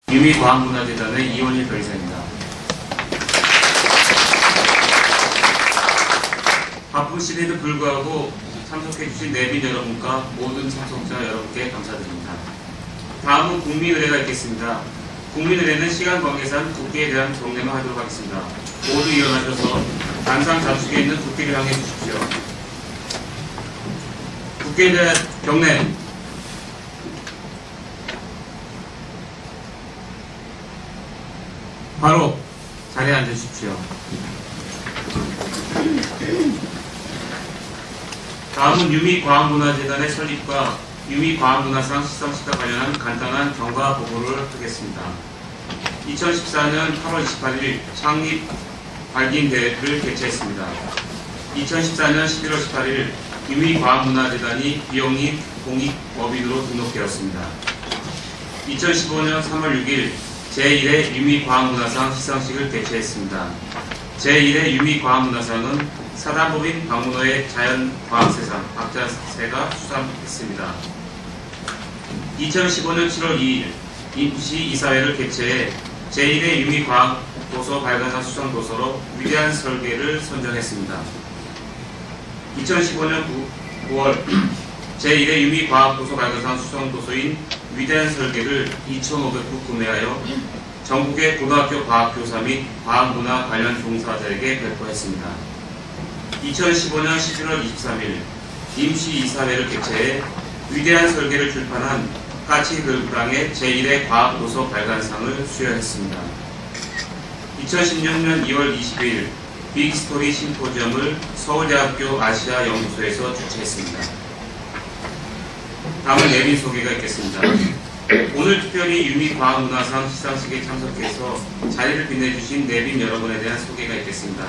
유미과학문화재단의 이원일 별이사입니다. 바쁜 시대에도 불구하고 참석해주신 내빈 여러분과 모든 참석자 여러분께 감사드립니다. 다음은 국민의례가 있겠습니다. 국민의례는 시간 관계상 국기에 대한 경례만 하도록 하겠습니다. 모두 일어나셔서 단상 좌측에 있는 국기를 향해 주십시오. 국기에 대한 경례. 바로 자리에 앉으십시오. 다음은 유미과학문화재단의 설립과 유미과학문화상 시상식과 관련한 간단한 경과 보고를 하겠습니다. 2014년 8월 28일 창립 발기인대회를 개최했습니다. 2014년 11월 18일 유미과학문화재단이 비영리 공익법인으로 등록되었습니다. 2015년 3월 6일 제1회 유미과학문화상 시상식을 개최했습니다. 제1회 유미과학문화상은 사단법인 박문호의 자연과학세상 박자세가 수상했습니다. 2015년 7월 2일 임시이사회를 개최해 제1회 유미과학도서 발간상 수상도서로 위대한 설계를 선정했습니다. 2015년 9월 제1회 유미과학도서 발간상 수상도서인 위대한 설계를 2,500부 구매하여 전국의 고등학교 과학교사 및 과학문화 관련 종사자에게 배포했습니다. 2015년 11월 23일 임시이사회를 개최해 위대한 설계를 출판한 까치글부랑의 제1회 과학도서 발간상을 수여했습니다. 2016년 2월 20일 빅스토리 심포지엄을 서울대학교 아시아연구소에서 주최했습니다. 다음은 내빈 소개가 있겠습니다. 오늘 특별히 유미과학문화상 시상식에 참석해서 자리를 빛내주신 내빈 여러분에 대한 소개가 있겠습니다.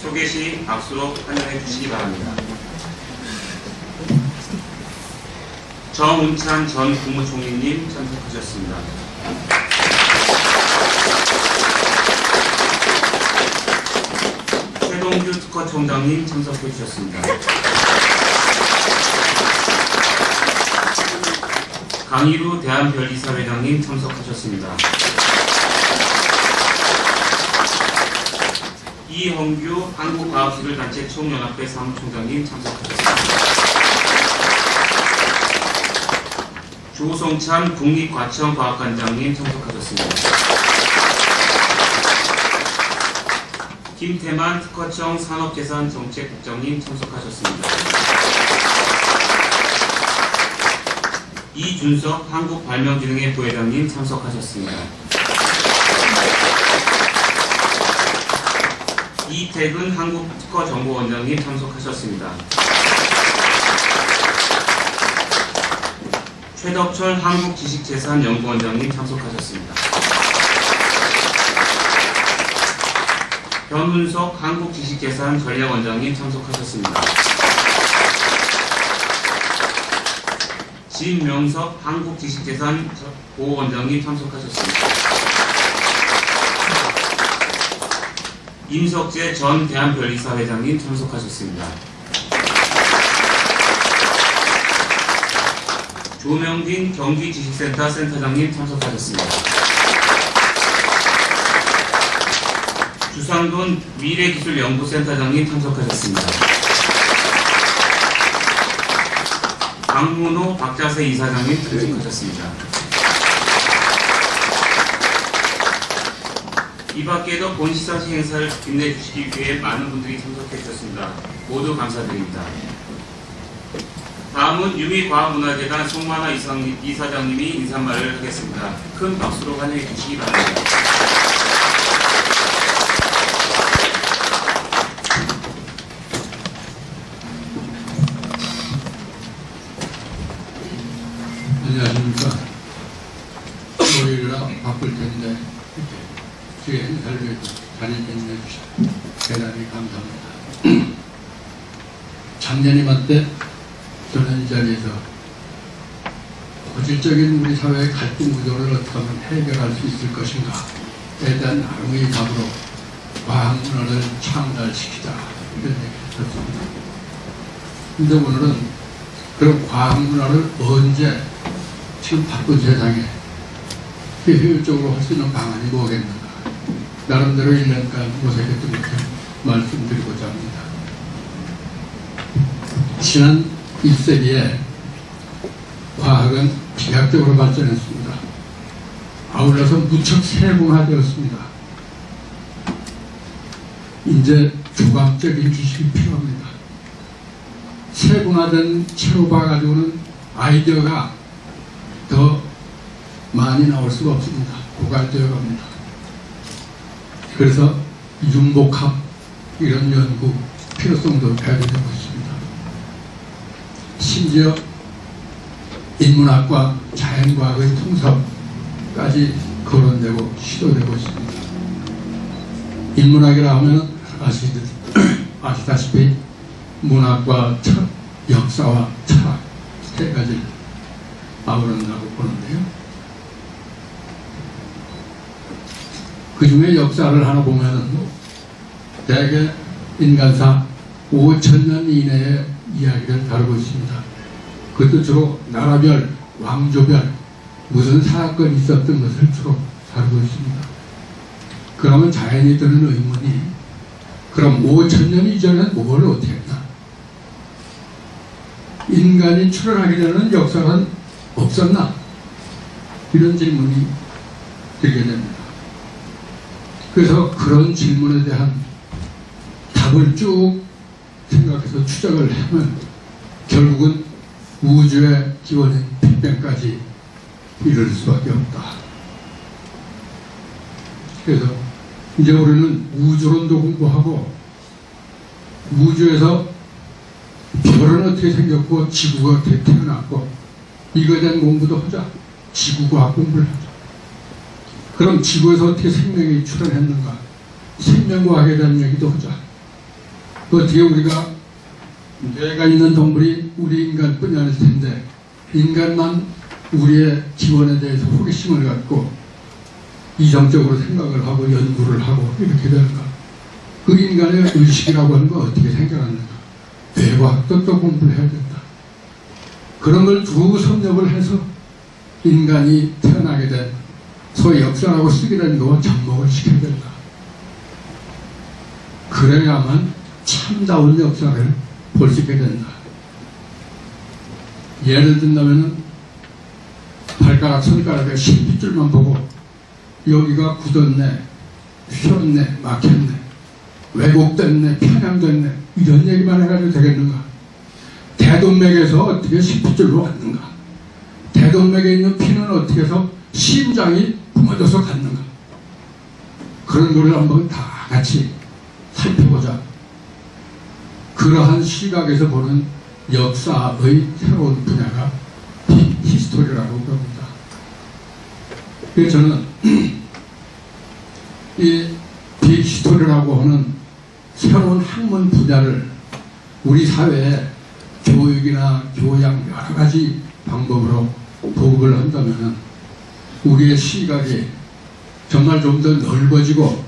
소개 시 박수로 환영해 주시기 바랍니다. 정운찬 전 국무총리님 참석하셨습니다. 최동규 특허총장님 참석해 주셨습니다. 강희루 대한별이사회장님 참석하셨습니다. 이홍규 한국과학기술단체 총연합회 사무총장님 참석하셨습니다. 조성찬 국립과천과학관장님 참석하셨습니다. 김태만 특허청 산업재산정책국장님 참석하셨습니다. 이준석 한국발명진흥회 부회장님 참석하셨습니다. 이태근 한국특허정보원장님 참석하셨습니다. 최덕철 한국지식재산연구원장님 참석하셨습니다. 변훈석 한국지식재산전략원장님 참석하셨습니다. 진명섭 한국지식재산보호원장님 참석하셨습니다. 임석재 전 대한별이사회장님 참석하셨습니다. 조명진 경기지식센터 센터장님 참석하셨습니다. 주상돈 미래기술연구센터장님 참석하셨습니다. 강문호 박자세 이사장님 참석하셨습니다. 이 밖에도 본 시상식 행사를 빛내주시기 위해 많은 분들이 참석해 주셨습니다. 모두 감사드립니다. 다음은 유미과학문화재단 송만화 이사장님이 인사말을 하겠습니다. 큰 박수로 환영해 주시기 바랍니다. 안녕하십니까. 월요일이라 바쁠 텐데 제 행사를 위해서 자리 빛내주셔서 대단히 감사합니다. 작년 이맘때 저는 이 자리에서 고질적인 우리 사회의 갈등 구조를 어떻게 하면 해결할 수 있을 것인가에 대한 항의 답으로 과학문화를 창달시키자 이런 얘기를 했었습니다. 근데 오늘은 그런 과학문화를 언제 지금 바쁜 세상에 효율적으로 할 수 있는 방안이 뭐겠는가. 나름대로 1년간 모색했던 것을 말씀드리고자 합니다. 지난 1세기에 과학은 비약적으로 발전했습니다. 아울러서 무척 세분화되었습니다. 이제 조각적인 지식이 필요합니다. 세분화된 채로 봐가지고는 아이디어가 더 많이 나올 수가 없습니다. 고갈되어 갑니다. 그래서 융복합 이런 연구 필요성도 배제되고 있습니다. 심지어 인문학과 자연과학의 통섭까지 거론되고 시도되고 있습니다. 인문학이라 하면 아시다시피 문학과 역사와 철학 세 가지를 아우른다고 보는데요. 그 중에 역사를 하나 보면은 대개 인간사 5,000년 이내의 이야기를 다루고 있습니다. 그것도 주로 나라별, 왕조별 무슨 사건이 있었던 것을 주로 다루고 있습니다. 그러면 자연히 드는 의문이, 그럼 5,000년 이전엔 뭘 어떻게 했나? 인간이 출현하기 전에는 역사는 없었나? 이런 질문이 들게 됩니다. 그래서 그런 질문에 대한 답을 쭉 생각해서 추적을 하면 결국은 우주의 기원인 빅뱅까지 이를 수밖에 없다. 그래서 이제 우리는 우주론도 공부하고 우주에서 별은 어떻게 생겼고 지구가 어떻게 태어났고 이거에 대한 공부도 하자. 지구과학 공부를 하자. 그럼 지구에서 어떻게 생명이 출현했는가? 생명과학에 대한 얘기도 하자. 어떻게 우리가 뇌가 있는 동물이 우리 인간뿐이 아닐 텐데 인간만 우리의 기원에 대해서 호기심을 갖고 이성적으로 생각을 하고 연구를 하고 이렇게 되는가? 그 인간의 의식이라고 하는 건 어떻게 생겨났는가? 뇌과학도 또 공부를 해야 된다. 그런 걸 두 섭렵을 해서 인간이 태어나게 된 소위 역사라고 쓰게 된 거와 접목을 시켜야 된다. 그래야만 참다운 역사를 볼 수 있게 된다. 예를 든다면 발가락, 손가락에 실핏줄만 보고 여기가 굳었네, 휘었네, 막혔네, 왜곡됐네, 편향됐네 이런 얘기만 해가지고 되겠는가? 대동맥에서 어떻게 실핏줄로 왔는가? 대동맥에 있는 피는 어떻게 해서 심장이 뿜어져서 갔는가? 그런 거를 한번 다 같이 살펴보자. 그러한 시각에서 보는 역사의 새로운 분야가 빅히스토리라고 합니다. 그래서 저는 이 빅히스토리라고 하는 새로운 학문 분야를 우리 사회에 교육이나 교양 여러 가지 방법으로 보급을 한다면 우리의 시각이 정말 좀 더 넓어지고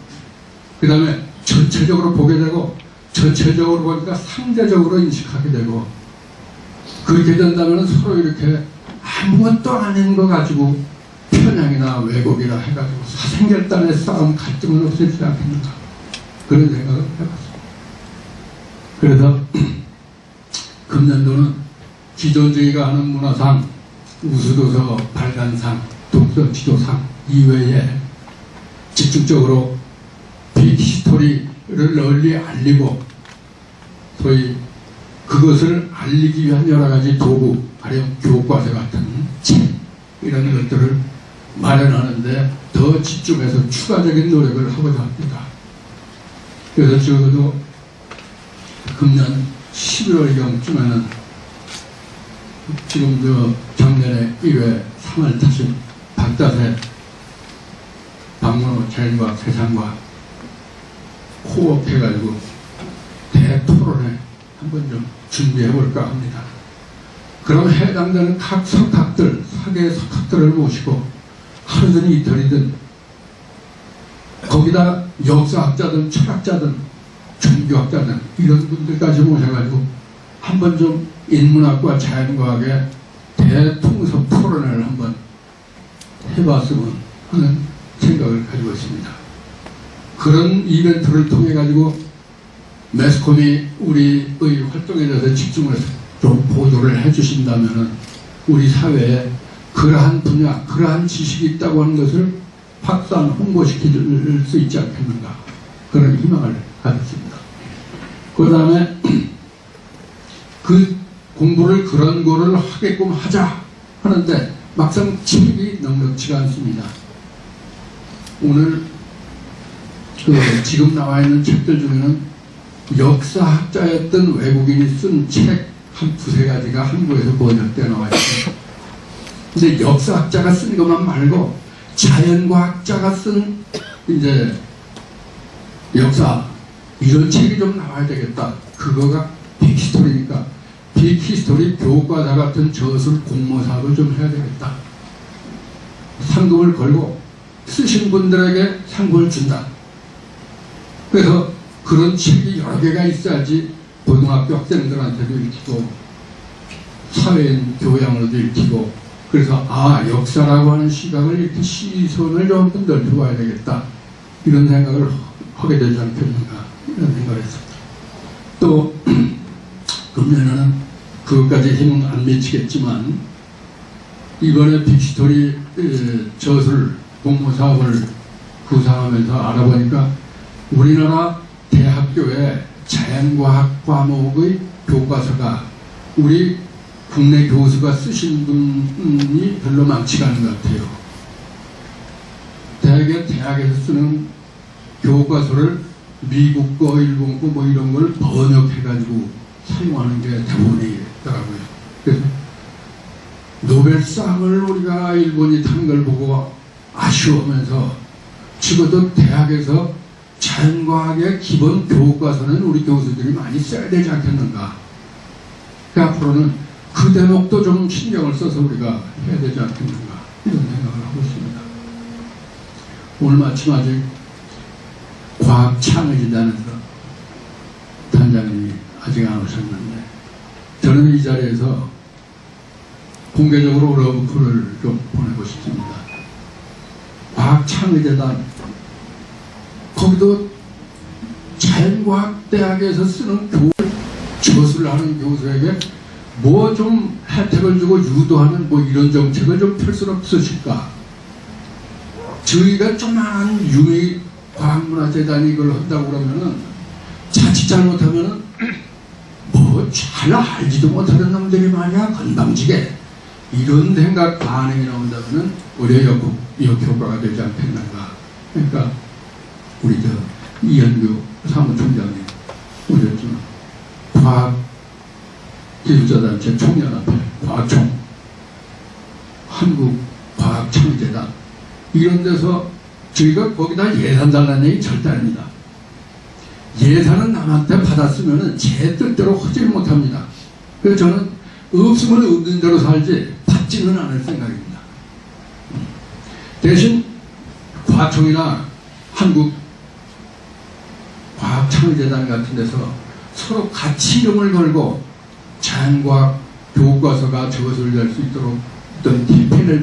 그 다음에 전체적으로 보게 되고 전체적으로 보니까 상대적으로 인식하게 되고 그렇게 된다면 서로 이렇게 아무것도 아닌 거 가지고 편향이나 왜곡이나 해가지고 사생결단의 싸움 갈등은 없어지지 않겠는가 그런 생각을 해봤습니다. 그래서 금년도는 기존주의가 하는 문화상, 우수도서 발간상, 독서지도상 이외에 집중적으로 빅히스토리를 널리 알리고 소위 그것을 알리기 위한 여러 가지 도구, 가령 교과서 같은 책 이런 것들을 마련하는데 더 집중해서 추가적인 노력을 하고자 합니다. 그래서 적어도 금년 11월경쯤에는 지금 작년에 1회 상을 타신 박다세 박문호 자연과학 세상과학 호흡해가지고 대토론회 한번 좀 준비해볼까 합니다. 그럼 해당되는 각 석학들, 사계 석학들을 모시고 하루든 이틀이든 거기다 역사학자든 철학자든 종교학자든 이런 분들까지 모셔가지고 한번 좀 인문학과 자연과학의 대통섭 토론회를 한번 해봤으면 하는 생각을 가지고 있습니다. 그런 이벤트를 통해 가지고 매스컴이 우리의 활동에 대해서 집중을 해서 좀 보도를 해주신다면 우리 사회에 그러한 분야, 그러한 지식이 있다고 하는 것을 확산, 홍보시킬 수 있지 않겠는가, 그런 희망을 가졌습니다. 그 다음에 그 공부를 그런 거를 하게끔 하자 하는데 막상 책이 넉넉지가 않습니다. 오늘 지금 나와 있는 책들 중에는 역사학자였던 외국인이 쓴 책 한 두세 가지가 한국에서 번역되어 나와 있습니다. 근데 역사학자가 쓴 것만 말고 자연과학자가 쓴 이제 역사 이런 책이 좀 나와야 되겠다. 그거가 빅히스토리니까 빅히스토리 교과서 같은 저술 공모 사업을 좀 해야 되겠다. 상금을 걸고 쓰신 분들에게 상금을 준다. 그래서 그런 책이 여러 개가 있어야지 고등학교 학생들한테도 읽히고 사회인 교양으로도 읽히고, 그래서 역사라고 하는 시각을 이렇게 시선을 좀 넓혀봐야 되겠다, 이런 생각을 하게 되지 않겠는가, 이런 생각을 했습니다. 또 금년에는 그것까지 힘은 안 미치겠지만 이번에 빅스토리 저술 공모 사업을 구상하면서 알아보니까 우리나라 대학교에 자연과학 과목의 교과서가 우리 국내 교수가 쓰신 분이 별로 많지가 않은 것 같아요. 대학에서 쓰는 교과서를 미국 거, 일본 거 뭐 이런 걸 번역해가지고 사용하는 게 대부분이더라고요. 그래서 노벨상을 우리가 일본이 탄 걸 보고 아쉬워하면서 적어도 대학에서 자연과학의 기본 교과서는 우리 교수들이 많이 써야 되지 않겠는가. 앞으로는 그 대목도 좀 신경을 써서 우리가 해야 되지 않겠는가, 이런 생각을 하고 있습니다. 오늘 마침 아직 과학창의재단에서 단장님이 아직 안 오셨는데 저는 이 자리에서 공개적으로 러브콜을 좀 보내고 싶습니다. 과학창의재단, 거기도 자연과학대학에서 쓰는 저술을 하는 교수에게 뭐 좀 혜택을 주고 유도하는 뭐 이런 정책을 좀 펼 수는 없으실까? 저희가 조그마한 유의과학문화재단이 이걸 한다고 그러면은 자칫 잘못하면은 뭐 잘 알지도 못하는 놈들이 말이야 건방지게, 이런 생각 반응이 나온다면은 오히려 역효과가 되지 않겠는가. 그러니까 우리 이현규 사무총장님 오셨지만 과학기술자단체 총연합회, 과총, 한국과학창의재단 이런 데서 저희가 거기다 예산 달라는 얘기 절대 아닙니다. 예산은 남한테 받았으면 제 뜻대로 하지를 못합니다. 그래서 저는 없으면 없는 대로 살지 받지는 않을 생각입니다. 대신 과총이나 한국 과학창의재단 같은 데서 서로 같이 이름을 걸고 자연과학 교과서가 저것을 낼 수 있도록 어떤 캠페인을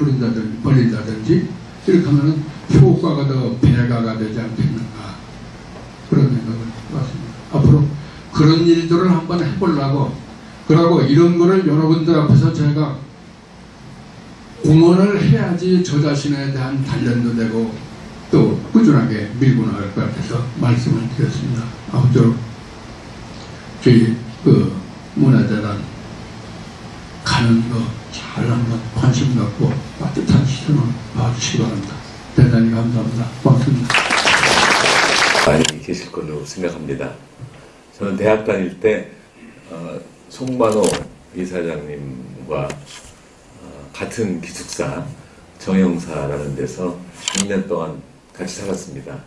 벌린다든지 이렇게 하면 효과가 더 배가가 되지 않겠는가, 그런 생각을 해봤습니다. 앞으로 그런 일들을 한번 해보려고, 그러고 이런 거를 여러분들 앞에서 제가 공헌을 해야지 저 자신에 대한 단련도 되고 또 꾸준하게 밀고 나갈 것 같아서 말씀을 드렸습니다. 아무쪼록 저희 문화재단 가는 거 잘 한번 관심 갖고 따뜻한 시선을 봐주시기 바랍니다. 대단히 감사합니다. 고맙습니다. 많이 계실 걸로 생각합니다. 저는 대학 다닐 때 송만호 이사장님과 같은 기숙사 정영사라는 데서 6년 동안 같이 살았습니다.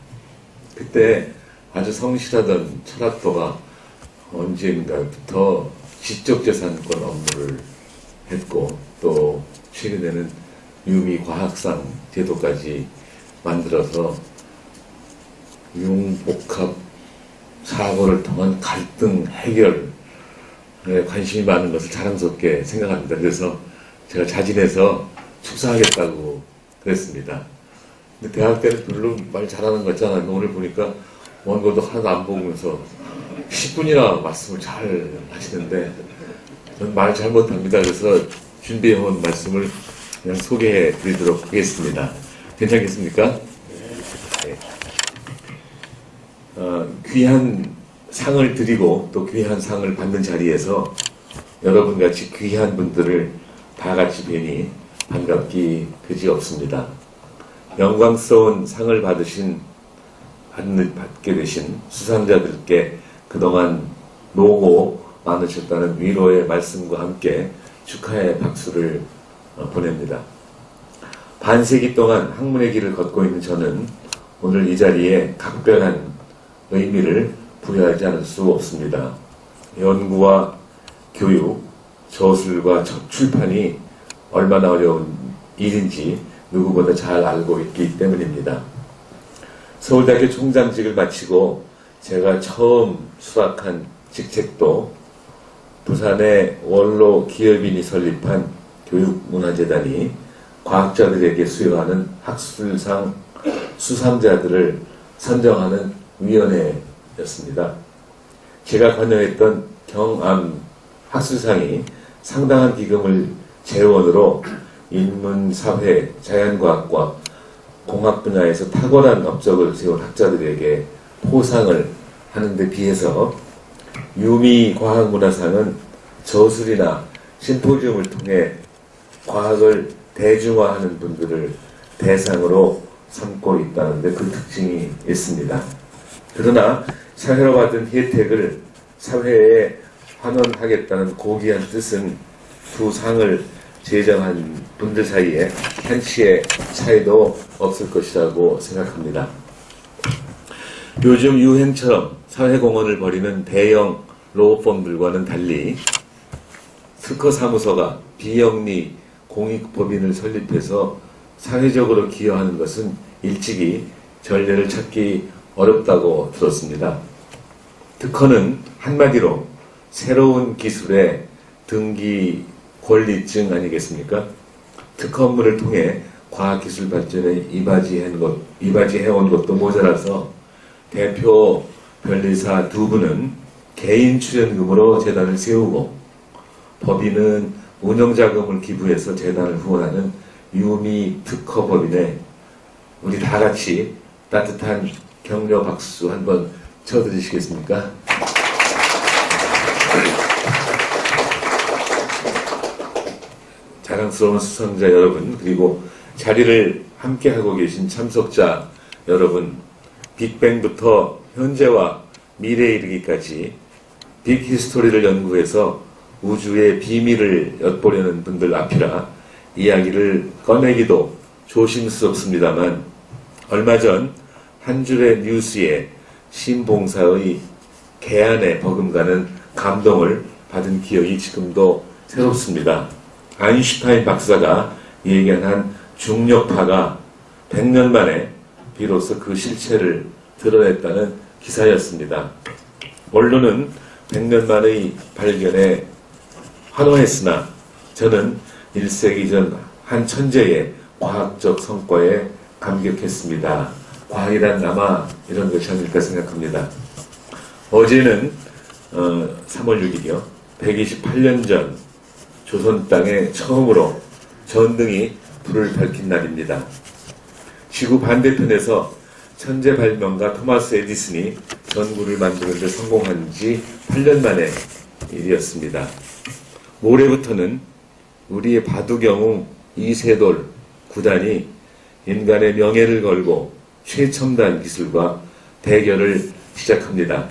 그때 아주 성실하던 철학도가 언젠가부터 지적재산권 업무를 했고, 또 최근에는 유미과학상 제도까지 만들어서 융복합 사고를 통한 갈등 해결에 관심이 많은 것을 자랑스럽게 생각합니다. 그래서 제가 자진해서 축사하겠다고 그랬습니다. 근데 대학 때는 별로 말 잘하는 것 같잖아요. 오늘 보니까 원고도 하나도 안 보면서 10분이나 말씀을 잘 하시는데 저는 말 잘 못합니다. 그래서 준비해온 말씀을 그냥 소개해 드리도록 하겠습니다. 괜찮겠습니까? 네. 귀한 상을 드리고 또 귀한 상을 받는 자리에서 여러분같이 귀한 분들을 다 같이 뵈니 반갑기 그지 없습니다. 영광스러운 상을 받게 되신 수상자들께 그동안 노고 많으셨다는 위로의 말씀과 함께 축하의 박수를 보냅니다. 반세기 동안 학문의 길을 걷고 있는 저는 오늘 이 자리에 각별한 의미를 부여하지 않을 수 없습니다. 연구와 교육, 저술과 출판이 얼마나 어려운 일인지 누구보다 잘 알고 있기 때문입니다. 서울대학교 총장직을 마치고 제가 처음 수락한 직책도 부산의 원로 기업인이 설립한 교육문화재단이 과학자들에게 수여하는 학술상 수상자들을 선정하는 위원회였습니다. 제가 관여했던 경암 학술상이 상당한 기금을 재원으로 인문, 사회, 자연과학과 공학 분야에서 탁월한 업적을 세운 학자들에게 포상을 하는 데 비해서 유미 과학문화상은 저술이나 심포지움을 통해 과학을 대중화하는 분들을 대상으로 삼고 있다는 데 그 특징이 있습니다. 그러나 사회로 받은 혜택을 사회에 환원하겠다는 고귀한 뜻은 두 상을 제정한 분들 사이에 한치의 차이도 없을 것이라고 생각합니다. 요즘 유행처럼 사회공헌을 벌이는 대형 로펌들과는 달리 특허사무소가 비영리 공익법인을 설립해서 사회적으로 기여하는 것은 일찍이 전례를 찾기 어렵다고 들었습니다. 특허는 한마디로 새로운 기술의 등기 권리증 아니겠습니까? 특허 업무를 통해 과학기술 발전에 이바지해온 것도 모자라서 대표 변리사 두 분은 개인 출연금으로 재단을 세우고 법인은 운영자금을 기부해서 재단을 후원하는 유미 특허법인에 우리 다 같이 따뜻한 격려 박수 한번 쳐드리시겠습니까? 자랑스러운 수상자 여러분, 그리고 자리를 함께하고 계신 참석자 여러분, 빅뱅부터 현재와 미래에 이르기까지 빅히스토리를 연구해서 우주의 비밀을 엿보려는 분들 앞이라 이야기를 꺼내기도 조심스럽습니다만 얼마 전 한 줄의 뉴스에 신봉사의 개안에 버금가는 감동을 받은 기억이 지금도 새롭습니다. 아인슈타인 박사가 예견한 중력파가 100년 만에 비로소 그 실체를 드러냈다는 기사였습니다. 언론은 100년 만의 발견에 환호했으나 저는 1세기 전 한 천재의 과학적 성과에 감격했습니다. 과학이란 아마 이런 것이 아닐까 생각합니다. 어제는 3월 6일이요. 128년 전 조선 땅에 처음으로 전등이 불을 밝힌 날입니다. 지구 반대편에서 천재 발명가 토마스 에디슨이 전구를 만드는 데 성공한 지 8년 만의 일이었습니다. 모레부터는 우리의 바둑영웅 이세돌 구단이 인간의 명예를 걸고 최첨단 기술과 대결을 시작합니다.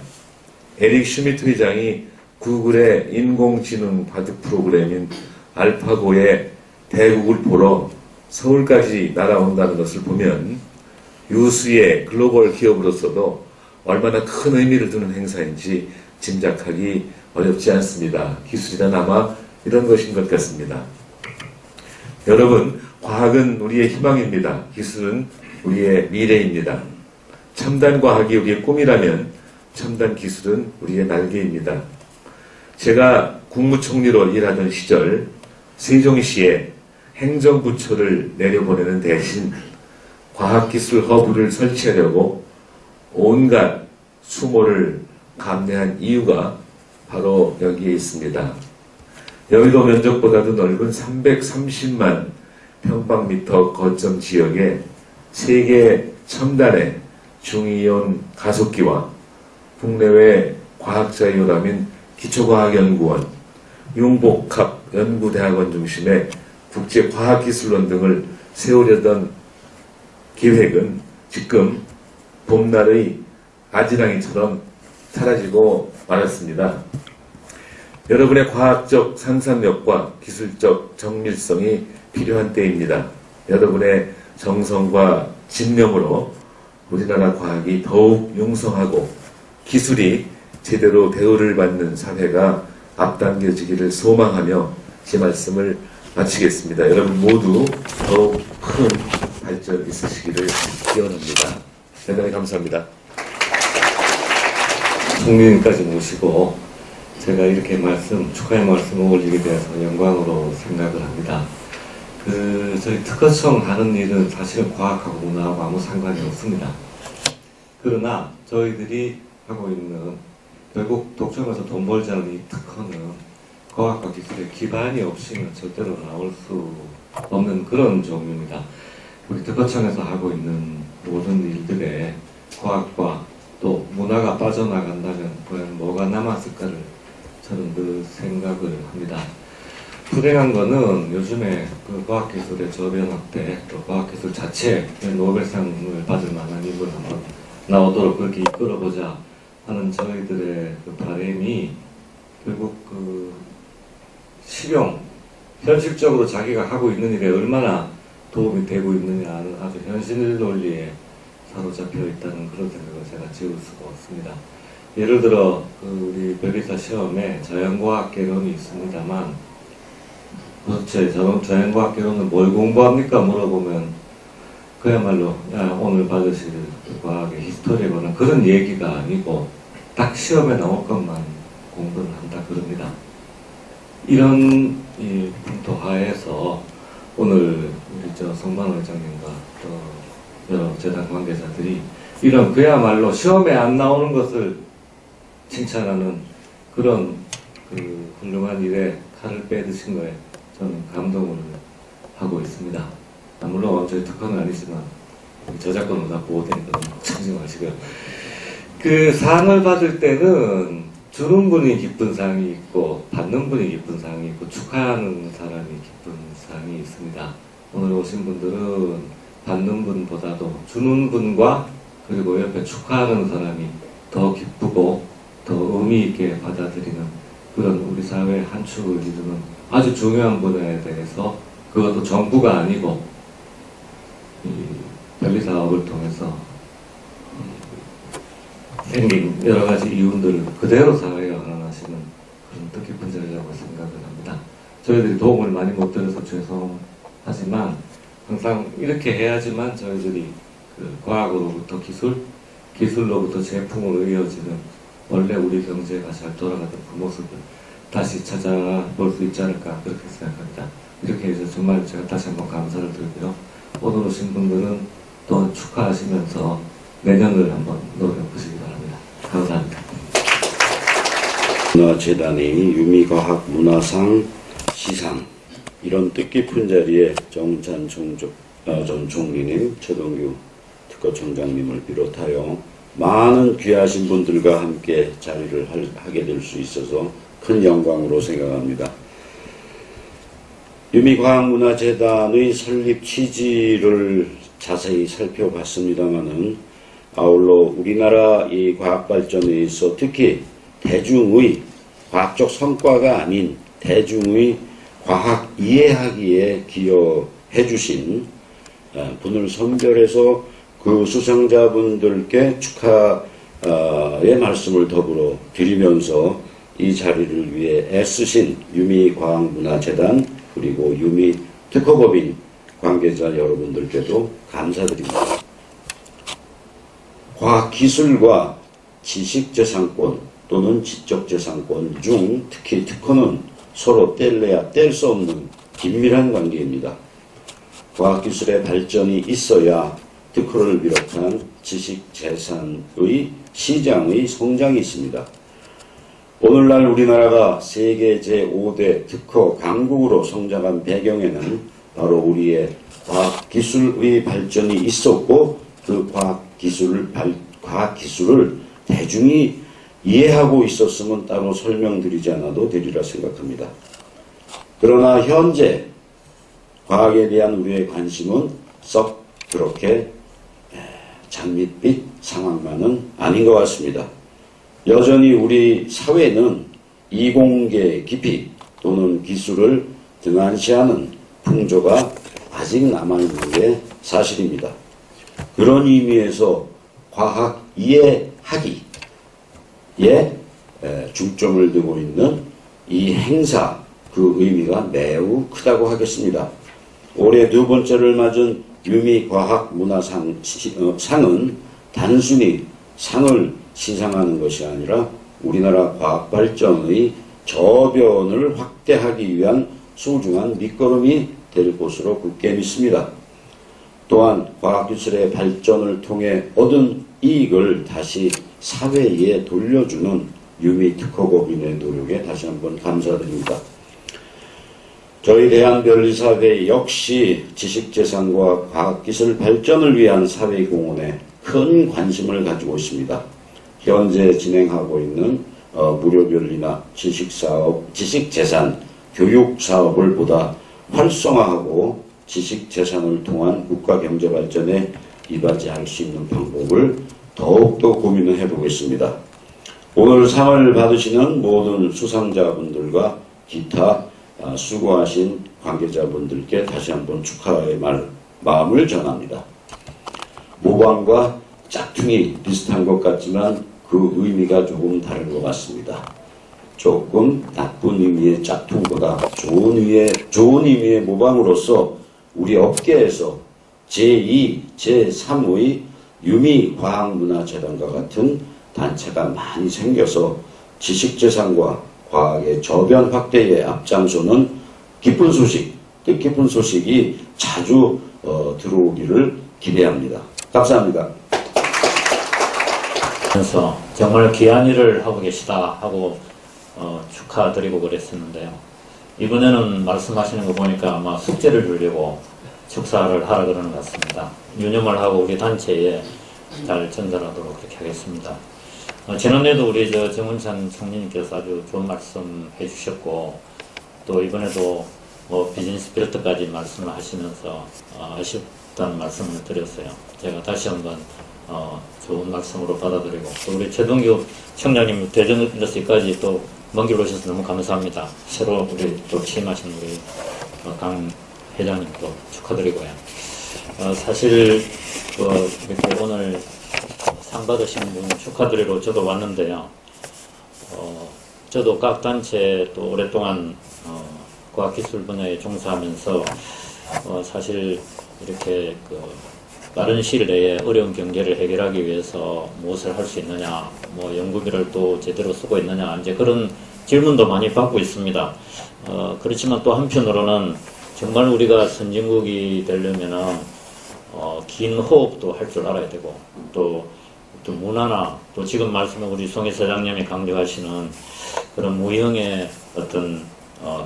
에릭 슈미트 회장이 구글의 인공지능 바둑 프로그램인 알파고의 대국을 보러 서울까지 날아온다는 것을 보면 유수의 글로벌 기업으로서도 얼마나 큰 의미를 두는 행사인지 짐작하기 어렵지 않습니다. 기술이란 아마 이런 것인 것 같습니다. 여러분, 과학은 우리의 희망입니다. 기술은 우리의 미래입니다. 첨단 과학이 우리의 꿈이라면 첨단 기술은 우리의 날개입니다. 제가 국무총리로 일하던 시절 세종시에 행정부처를 내려보내는 대신 과학기술 허브를 설치하려고 온갖 수모를 감내한 이유가 바로 여기에 있습니다. 여의도 면적보다도 넓은 330만 평방미터 거점 지역에 세계 첨단의 중이온 가속기와 국내외 과학자유람인 기초과학연구원, 융복합연구대학원 중심의 국제과학기술원 등을 세우려던 계획은 지금 봄날의 아지랑이처럼 사라지고 말았습니다. 여러분의 과학적 상상력과 기술적 정밀성이 필요한 때입니다. 여러분의 정성과 집념으로 우리나라 과학이 더욱 융성하고 기술이 제대로 대우를 받는 사회가 앞당겨지기를 소망하며 제 말씀을 마치겠습니다. 여러분 모두 더욱 큰 발전 있으시기를 기원합니다. 대단히 감사합니다. 총리님까지 모시고 제가 이렇게 축하의 말씀을 올리게 되어서 영광으로 생각을 합니다. 저희 특허청 하는 일은 사실은 과학하고 문화하고 아무 상관이 없습니다. 그러나 저희들이 하고 있는 결국 독점에서 돈 벌자는 이 특허는 과학과 기술의 기반이 없이는 절대로 나올 수 없는 그런 종류입니다. 우리 특허청에서 하고 있는 모든 일들에 과학과 또 문화가 빠져나간다면 과연 뭐가 남았을까를 저는 그 생각을 합니다. 불행한 거는 요즘에 그 과학기술의 저변 확대, 또 과학기술 자체에 노벨상을 받을 만한 인물 한번 나오도록 그렇게 이끌어보자 하는 저희들의 그 바람이 결국 그 실용, 현실적으로 자기가 하고 있는 일에 얼마나 도움이 되고 있느냐는 아주 현실 논리에 사로잡혀 있다는 그런 생각을 제가 지울 수가 없습니다. 예를 들어 우리 별기사 시험에 자연과학 개론이 있습니다만 도대체 자연과학 개론은 뭘 공부합니까? 물어보면 그야말로 오늘 받으실 과학의 히스토리에 관한 그런 얘기가 아니고 딱 시험에 나올 것만 공부를 한다 그럽니다. 이런 이 풍토 하에서 오늘 우리 성만 회장님과 또 여러 재단 관계자들이 이런 그야말로 시험에 안 나오는 것을 칭찬하는 그런 그 훌륭한 일에 칼을 빼드신 거에 저는 감동을 하고 있습니다. 물론 저희 특허는 아니지만 저작권은 다 보호되니까 걱정하지 마시고요. 그 상을 받을 때는 주는 분이 기쁜 상이 있고 받는 분이 기쁜 상이 있고 축하하는 사람이 기쁜 상이 있습니다. 오늘 오신 분들은 받는 분보다도 주는 분과 그리고 옆에 축하하는 사람이 더 기쁘고 더 의미 있게 받아들이는 그런 우리 사회의 한 축을 이루는 아주 중요한 분야에 대해서 그것도 정부가 아니고 이 별리사업을 통해서 생긴 여러 가지 이윤들을 그대로 사회에 환원하시는 그런 뜻깊은 자리라고 생각을 합니다. 저희들이 도움을 많이 못 드려서 죄송하지만 항상 이렇게 해야지만 저희들이 그 과학으로부터 기술로부터 제품으로 이어지는 원래 우리 경제가 잘 돌아가던 그 모습을 다시 찾아볼 수 있지 않을까 그렇게 생각합니다. 이렇게 해서 정말 제가 다시 한번 감사를 드리고요. 오늘 오신 분들은 또 축하하시면서 내년을 한번 노려보시기 바랍니다. 감사합니다. 문화재단의 유미과학문화상 시상 이런 뜻깊은 자리에 정찬 전 총리님, 최동규 특허청장님을 비롯하여 많은 귀하신 분들과 함께 자리를 하게 될 수 있어서 큰 영광으로 생각합니다. 유미과학문화재단의 설립 취지를 자세히 살펴봤습니다마는 아울러 우리나라 이 과학 발전에 있어 특히 대중의 과학적 성과가 아닌 대중의 과학 이해하기에 기여해 주신 분을 선별해서 그 수상자분들께 축하의 말씀을 더불어 드리면서 이 자리를 위해 애쓰신 유미과학문화재단 그리고 유미특허법인 관계자 여러분들께도 감사드립니다. 과학기술과 지식재산권 또는 지적재산권 중 특히 특허는 서로 뗄래야 뗄 수 없는 긴밀한 관계입니다. 과학기술의 발전이 있어야 특허를 비롯한 지식재산의 시장의 성장이 있습니다. 오늘날 우리나라가 세계 제5대 특허 강국으로 성장한 배경에는 바로 우리의 과학기술의 발전이 있었고 그 과학기술을 대중이 이해하고 있었으면 따로 설명드리지 않아도 되리라 생각합니다. 그러나 현재 과학에 대한 우리의 관심은 썩 그렇게 장밋빛 상황만은 아닌 것 같습니다. 여전히 우리 사회는 이공계 깊이 또는 기술을 등한시하는 풍조가 아직 남아있는 게 사실입니다. 그런 의미에서 과학 이해하기에 중점을 두고 있는 이 행사 그 의미가 매우 크다고 하겠습니다. 올해 두 번째를 맞은 유미과학문화상 상은 단순히 상을 시상하는 것이 아니라 우리나라 과학발전의 저변을 확대하기 위한 소중한 밑거름이 될 것으로 굳게 믿습니다. 또한 과학기술의 발전을 통해 얻은 이익을 다시 사회에 돌려주는 유미특허법인의 노력에 다시 한번 감사드립니다. 저희 대한변리사회 역시 지식재산과 과학기술 발전을 위한 사회공헌에 큰 관심을 가지고 있습니다. 현재 진행하고 있는 무료변리나 지식사업, 지식재산, 교육사업을 보다 활성화하고 지식재산을 통한 국가경제발전에 이바지할 수 있는 방법을 더욱더 고민을 해보겠습니다. 오늘 상을 받으시는 모든 수상자분들과 기타 수고하신 관계자분들께 다시 한번 축하의 마음을 전합니다. 모방과 짝퉁이 비슷한 것 같지만 그 의미가 조금 다른 것 같습니다. 조금 나쁜 의미의 짝퉁보다 좋은 의미의 모방으로서 우리 업계에서 제2, 제3의 유미과학문화재단과 같은 단체가 많이 생겨서 지식재산과 과학의 저변 확대에 앞장서는 기쁜 소식, 뜻깊은 소식이 자주 들어오기를 기대합니다. 감사합니다. 그래서 정말 귀한 일을 하고 계시다 하고 축하드리고 그랬었는데요. 이번에는 말씀하시는 거 보니까 아마 숙제를 주려고 축사를 하라 그러는 것 같습니다. 유념을 하고 우리 단체에 잘 전달하도록 그렇게 하겠습니다. 지난해도 우리 정운찬 총리님께서 아주 좋은 말씀 해주셨고, 또 이번에도 비즈니스 필터까지 말씀을 하시면서 아쉽다는 말씀을 드렸어요. 제가 다시 한번 좋은 말씀으로 받아들이고, 또 우리 최동규 청장님 대전 일러스까지 또 먼 길 오셔서 너무 감사합니다. 새로 우리 또 취임하신 우리 강 회장님도 축하드리고요. 사실 이렇게 오늘 상 받으신 분 축하드리러 저도 왔는데요. 저도 각 단체 또 오랫동안 과학기술 분야에 종사하면서 사실 이렇게 빠른 시일 내에 어려운 경제를 해결하기 위해서 무엇을 할 수 있느냐, 연구비를 또 제대로 쓰고 있느냐, 이제 그런 질문도 많이 받고 있습니다. 그렇지만 또 한편으로는 정말 우리가 선진국이 되려면은 긴 호흡도 할 줄 알아야 되고, 또 문화나 또 지금 말씀해 우리 송희 사장님이 강조하시는 그런 무형의 어떤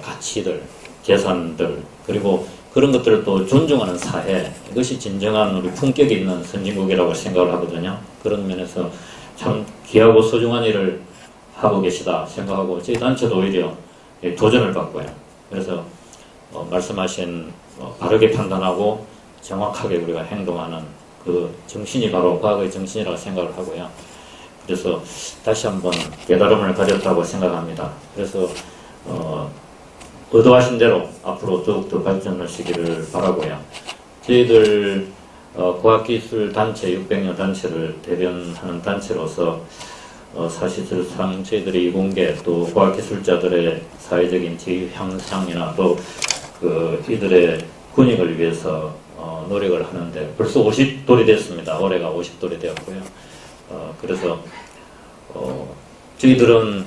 가치들, 재산들, 그리고 그런 것들을 또 존중하는 사회, 이것이 진정한 우리 품격 있는 선진국이라고 생각을 하거든요. 그런 면에서 참 귀하고 소중한 일을 하고 계시다 생각하고, 저희 단체도 오히려 도전을 받고요. 그래서 말씀하신 바르게 판단하고 정확하게 우리가 행동하는 그 정신이 바로 과학의 정신이라고 생각을 하고요. 그래서 다시 한번 깨달음을 가졌다고 생각합니다. 그래서 의도하신 대로 앞으로 더욱더 발전하시기를 바라고요. 저희들 과학기술 단체 600여 단체를 대변하는 단체로서 사실상 저희들의 이공계 또 과학기술자들의 사회적인 지위 향상이나 또 이들의 군익을 위해서 노력을 하는데 벌써 50돌이 됐습니다. 올해가 50돌이 되었고요. 그래서 저희들은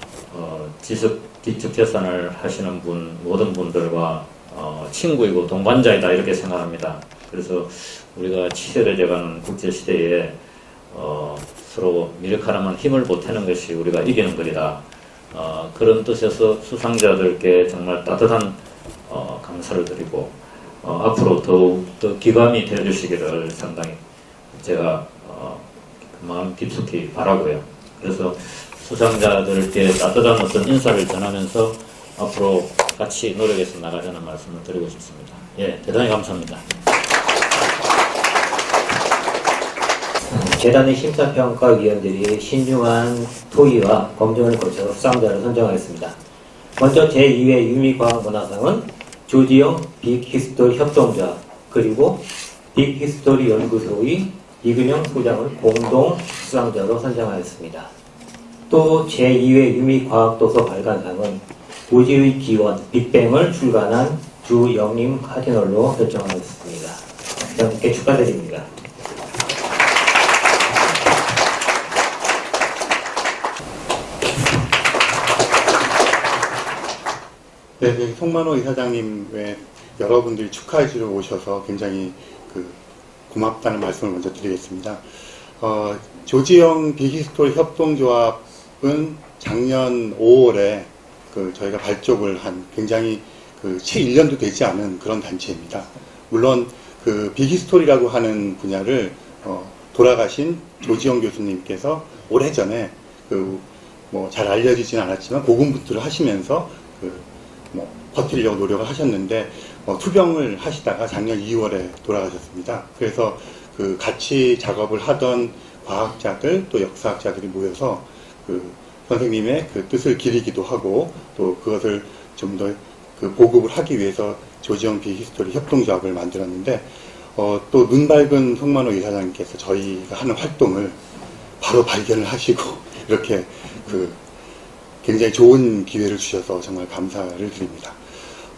지식재산을 하시는 모든 분들과 친구이고 동반자이다 이렇게 생각합니다. 그래서 우리가 치열해져가는 국제시대에 서로 미력하나만 힘을 보태는 것이 우리가 이기는 거리다. 그런 뜻에서 수상자들께 정말 따뜻한 감사를 드리고 앞으로 더욱 더 기감이 되어주시기를 상당히 제가 마음 깊숙이 바라고요. 그래서 수상자들께 따뜻한 어떤 인사를 전하면서 앞으로 같이 노력해서 나가자는 말씀을 드리고 싶습니다. 예, 대단히 감사합니다. 재단의 심사평가위원들이 신중한 토의와 검증을 거쳐서 수상자를 선정하였습니다. 먼저 제2회 유미과학문화상은 조지영 빅히스토리 협동조합 그리고 빅히스토리 연구소의 이근영 소장을 공동 수상자로 선정하였습니다. 또 제2회 유미과학도서 발간상은 우주의 기원 빅뱅을 출간한 주영림 카디널로 결정하였습니다. 여러분께 축하드립니다. 네, 여기 송만호 이사장님 외 여러분들이 축하해 주러 오셔서 굉장히 고맙다는 말씀을 먼저 드리겠습니다. 조지영 빅히스토리 협동조합은 작년 5월에 저희가 발족을 한 굉장히 채 1년도 되지 않은 그런 단체입니다. 물론 빅히스토리라고 하는 분야를 돌아가신 조지영 교수님께서 오래전에 잘 알려지진 않았지만 고군분투를 하시면서 버티려고 노력을 하셨는데 투병을 하시다가 작년 2월에 돌아가셨습니다. 그래서 같이 작업을 하던 과학자들 또 역사학자들이 모여서 선생님의 뜻을 기리기도 하고 또 그것을 좀 더 보급을 하기 위해서 조지영 빅히스토리 협동조합을 만들었는데 또 눈 밝은 송만호 이사장님께서 저희가 하는 활동을 바로 발견을 하시고 이렇게 굉장히 좋은 기회를 주셔서 정말 감사를 드립니다.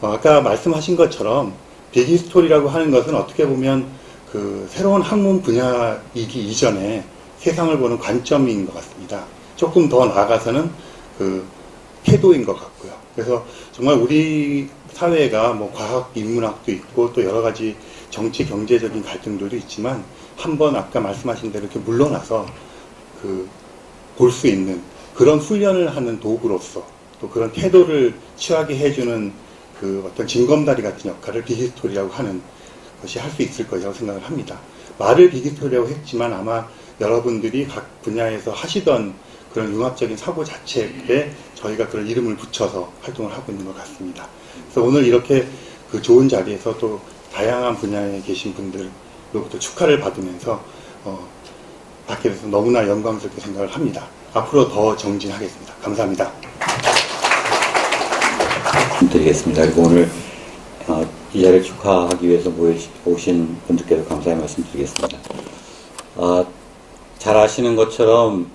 아까 말씀하신 것처럼 빅히스토리라고 하는 것은 어떻게 보면 새로운 학문 분야이기 이전에 세상을 보는 관점인 것 같습니다. 조금 더 나아가서는 태도인 것 같고요. 그래서 정말 우리 사회가 과학, 인문학도 있고 또 여러 가지 정치, 경제적인 갈등들도 있지만 한번 아까 말씀하신 대로 이렇게 물러나서 볼 수 있는 그런 훈련을 하는 도구로서 또 그런 태도를 취하게 해주는 어떤 징검다리 같은 역할을 빅히스토리라고 하는 것이 할 수 있을 것이라고 생각을 합니다. 말을 빅히스토리라고 했지만 아마 여러분들이 각 분야에서 하시던 그런 융합적인 사고 자체에 저희가 그런 이름을 붙여서 활동을 하고 있는 것 같습니다. 그래서 오늘 이렇게 좋은 자리에서 또 다양한 분야에 계신 분들로부터 축하를 받으면서 받게 돼서 너무나 영광스럽게 생각을 합니다. 앞으로 더 정진하겠습니다. 감사합니다. 드리겠습니다. 그리고 오늘 이 자리를 축하하기 위해서 모신 분들께도 감사의 말씀 드리겠습니다. 잘 아시는 것처럼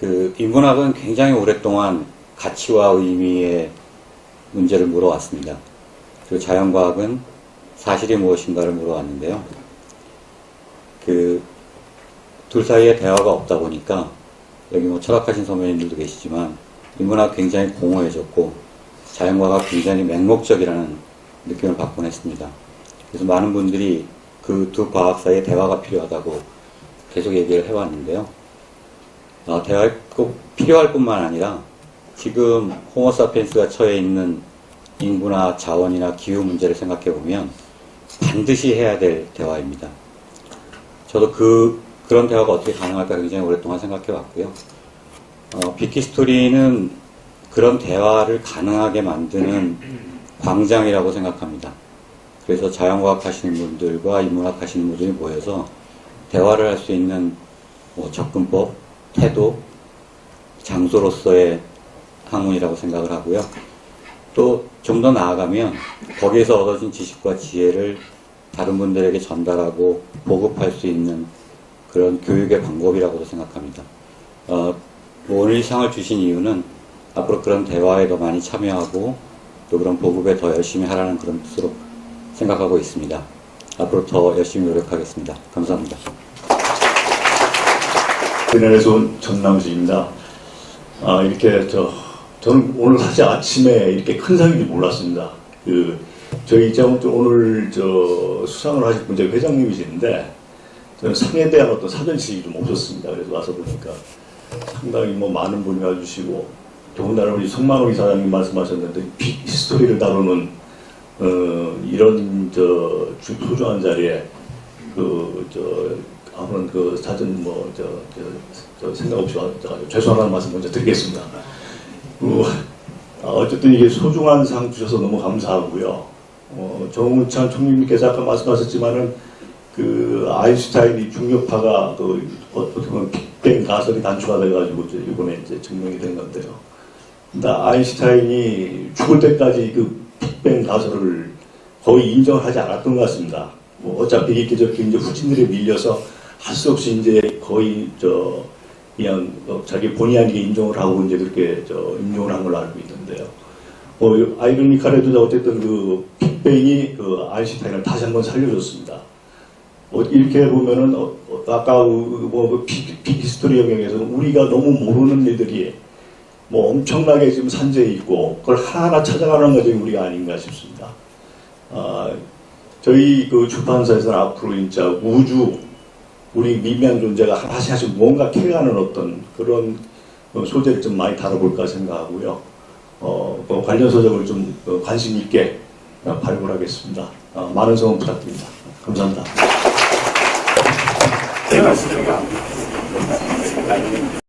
인문학은 굉장히 오랫동안 가치와 의미의 문제를 물어왔습니다. 그리고 자연과학은 사실이 무엇인가를 물어왔는데요. 둘 사이에 대화가 없다 보니까 여기 철학하신 선배님들도 계시지만 인문학 굉장히 공허해졌고 자연과가 굉장히 맹목적이라는 느낌을 받곤 했습니다. 그래서 많은 분들이 그 두 과학 사이에 대화가 필요하다고 계속 얘기를 해왔는데요. 대화가 꼭 필요할 뿐만 아니라 지금 호모사피엔스가 처해 있는 인구나 자원이나 기후 문제를 생각해 보면 반드시 해야 될 대화입니다. 저도 그런 대화가 어떻게 가능할까 굉장히 오랫동안 생각해 왔고요. 빅히스토리는 그런 대화를 가능하게 만드는 광장이라고 생각합니다. 그래서 자연과학 하시는 분들과 인문학 하시는 분들이 모여서 대화를 할 수 있는 접근법, 태도, 장소로서의 학문이라고 생각을 하고요. 또 좀 더 나아가면 거기에서 얻어진 지식과 지혜를 다른 분들에게 전달하고 보급할 수 있는 그런 교육의 방법이라고도 생각합니다. 오늘 이 상을 주신 이유는 앞으로 그런 대화에 더 많이 참여하고 또 그런 보급에 더 열심히 하라는 그런 뜻으로 생각하고 있습니다. 앞으로 더 열심히 노력하겠습니다. 감사합니다. 그날에서 온 전남수입니다. 저는 오늘 사실 아침에 이렇게 큰 상인지 몰랐습니다. 저희 이제 오늘 수상을 하실 분 회장님이신데 저는 상에 대한 어떤 사전식이 좀 없었습니다. 그래서 와서 보니까 상당히 많은 분이 와주시고 더군다나 우리 송만호 이사장님 말씀하셨는데 히스토리를 다루는 이런 소중한 자리에 아무런 사전 생각 없이 와가지고 죄송하다는 말씀 먼저 드리겠습니다. 어쨌든 이게 소중한 상 주셔서 너무 감사하고요. 정우찬 총리님께서 아까 말씀하셨지만은 아인슈타인이 중력파가 어떻게 보면 빅뱅 가설이 단초가 돼가지고 이번에 이제 증명이 된 건데요. 근데 아인슈타인이 죽을 때까지 빅뱅 가설을 거의 인정을 하지 않았던 것 같습니다. 어차피 이렇게 이제 후진들에 밀려서 할 수 없이 이제 거의 그냥 자기 본의 아니게 인정을 하고 이제 그렇게 인용을 한 걸로 알고 있는데요. 아이러니컬해도 어쨌든 빅뱅이 아인슈타인을 다시 한번 살려줬습니다. 이렇게 보면은 아까 빅히스토리 영역에서는 우리가 너무 모르는 일들이 엄청나게 지금 산재해 있고 그걸 하나하나 찾아가는 과정이 우리가 아닌가 싶습니다. 저희 출판사에서는 앞으로 진짜 우주 우리 미미한 존재가 하나씩 뭔가 캐가는 어떤 그런 소재를 좀 많이 다뤄볼까 생각하고요. 관련 서적을 좀 관심 있게 발굴하겠습니다. 많은 성원 부탁드립니다. 감사합니다.